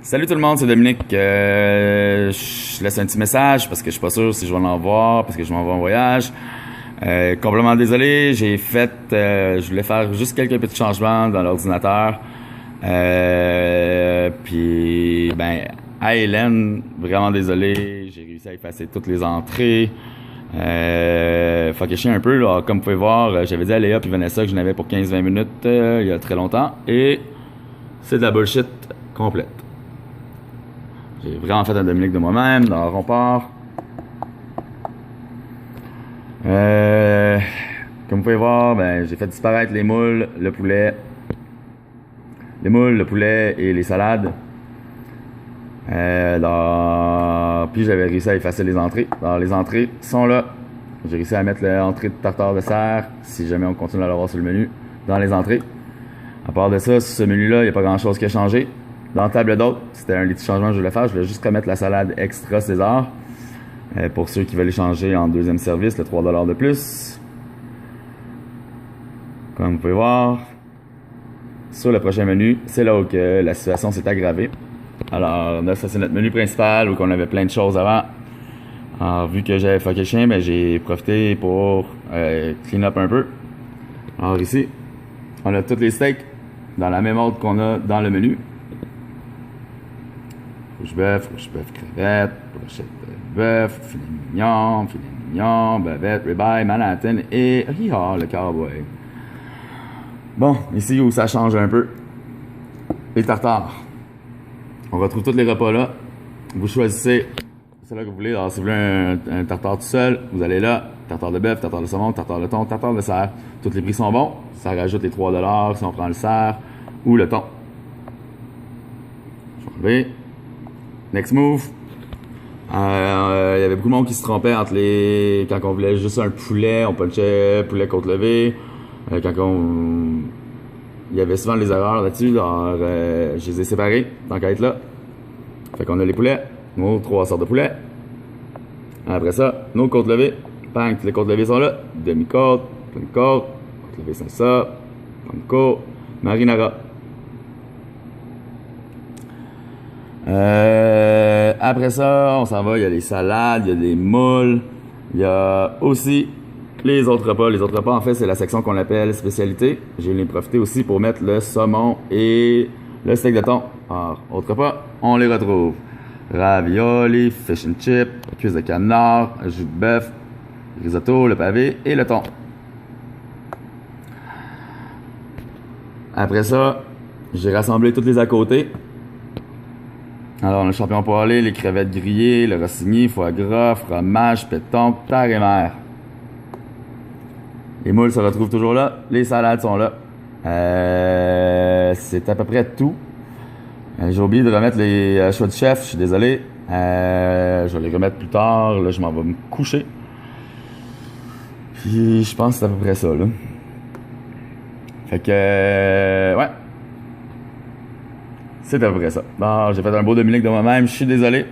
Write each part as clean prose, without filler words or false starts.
Salut tout le monde, c'est Dominique. Je laisse un petit message parce que je suis pas sûr si je vais en voir parce que je m'en vais en voyage. Complètement désolé, je voulais faire juste quelques petits changements dans l'ordinateur. Puis à Hélène, vraiment désolé, j'ai réussi à effacer toutes les entrées. Faut que je chie un peu là. Comme vous pouvez voir, j'avais dit à Léa puis Vanessa que je n'avais pour 15-20 minutes il y a très longtemps et c'est de la bullshit complète. J'ai vraiment fait un Dominique de moi-même dans le rempart. Comme vous pouvez voir, j'ai fait disparaître les moules, le poulet. Les moules, le poulet et les salades. Puis j'avais réussi à effacer les entrées. Alors les entrées sont là. J'ai réussi à mettre l'entrée de tartare de serre, si jamais on continue à l'avoir sur le menu, dans les entrées. À part de ça, sur ce menu-là, il n'y a pas grand-chose qui a changé. Dans la table d'hôtes, c'était un des petits changements que je voulais faire. Je voulais juste remettre la salade extra César. Pour ceux qui veulent échanger en deuxième service, le 3 $ de plus. Comme vous pouvez voir, sur le prochain menu, c'est là où que la situation s'est aggravée. Alors, là, ça c'est notre menu principal où on avait plein de choses avant. Alors, vu que j'avais fucké le chien, j'ai profité pour clean up un peu. Alors ici, on a tous les steaks dans la même ordre qu'on a dans le menu. Rouge bœuf, crevette, brochette de bœuf, filet mignon, bavette, ribeye, Manhattan et le cowboy. Bon, ici où ça change un peu, les tartares. On retrouve tous les repas là. Vous choisissez celle-là que vous voulez. Alors, si vous voulez un tartare tout seul, vous allez là. Tartare de bœuf, tartare de saumon, tartare de thon, tartare de cerf. Tous les prix sont bons. Ça rajoute les 3 $ si on prend le cerf ou le thon. Je vais enlever. Next move. Il y avait beaucoup de monde qui se trompait entre les. Quand on voulait juste un poulet, on punchait poulet côte levée. Il y avait souvent des erreurs là-dessus. Alors, je les ai séparés tant qu'à être là. Fait qu'on a les poulets, nos 3 sortes de poulets. Après ça, nos côtes levées. Bang, les côtes levées sont là. Demi-côte, pleine côte, côte levée sans ça, pleine côte, marinara. Après ça, on s'en va, il y a les salades, il y a des moules, il y a aussi les autres repas. Les autres repas, en fait, c'est la section qu'on appelle spécialité. J'ai profité aussi pour mettre le saumon et le steak de thon. Alors, autres repas, on les retrouve. Ravioli, fish and chips, cuisse de canard, jus de bœuf, risotto, le pavé et le thon. Après ça, j'ai rassemblé toutes les à côté. Alors, on a le champignon poêlé, les crevettes grillées, le rossigny, foie gras, fromage, pétanque, terre et mer. Les moules se retrouvent toujours là. Les salades sont là. C'est à peu près tout. J'ai oublié de remettre les choix de chef. Je suis désolé. Je vais les remettre plus tard. Là, je m'en vais me coucher. Puis, je pense que c'est à peu près ça, là. Fait que, ouais. C'est à peu près ça. Bon, j'ai fait un beau Dominique de moi-même. Je suis désolé.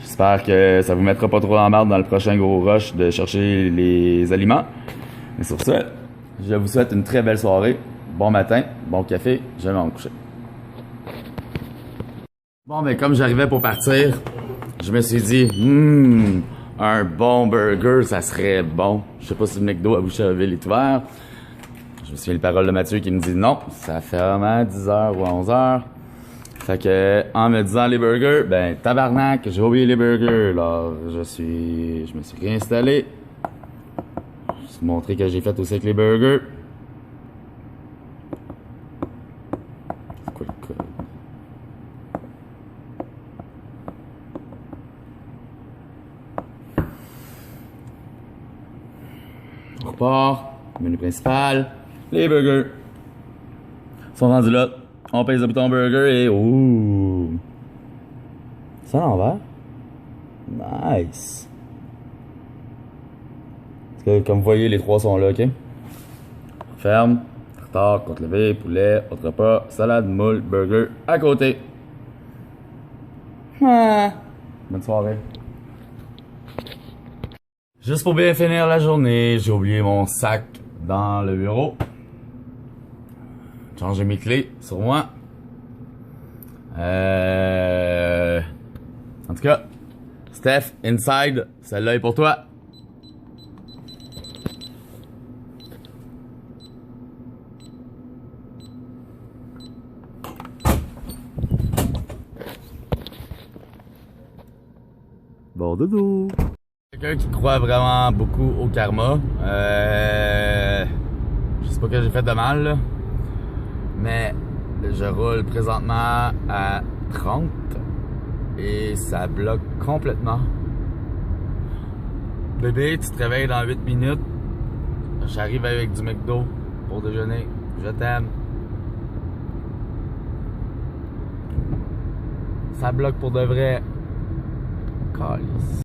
J'espère que ça vous mettra pas trop en marde dans le prochain gros rush de chercher les aliments. Mais sur ce, je vous souhaite une très belle soirée. Bon matin, bon café. Je vais m'en coucher. Bon, comme j'arrivais pour partir, je me suis dit, un bon burger, ça serait bon. Je sais pas si le McDo à Boucherville est ouvert. Je me souviens les paroles de Mathieu qui me dit non, ça ferme à 10h ou à 11h. Fait que, en me disant les burgers, tabarnak, j'ai oublié les burgers. Alors, je me suis réinstallé. Je vais vous montrer que j'ai fait aussi avec les burgers. C'est quoi le code? On repart. Menu principal. Les burgers sont rendus là. On pèse le bouton burger et ouh! Ça à l'envers? Nice! Parce que, comme vous voyez, les 3 sont là, ok? Ferme, tartare, côte levée, poulet, autre repas, salade, moule, burger à côté. Bonne soirée. Juste pour bien finir la journée, j'ai oublié mon sac dans le bureau. Changer mes clés sur moi. Steph, inside, celle-là est pour toi. Bon dodo. Quelqu'un qui croit vraiment beaucoup au karma. Je sais pas que j'ai fait de mal, là. Mais je roule présentement à 30 et ça bloque complètement. Bébé, tu te réveilles dans 8 minutes. J'arrive avec du McDo pour déjeuner. Je t'aime. Ça bloque pour de vrai. Calice.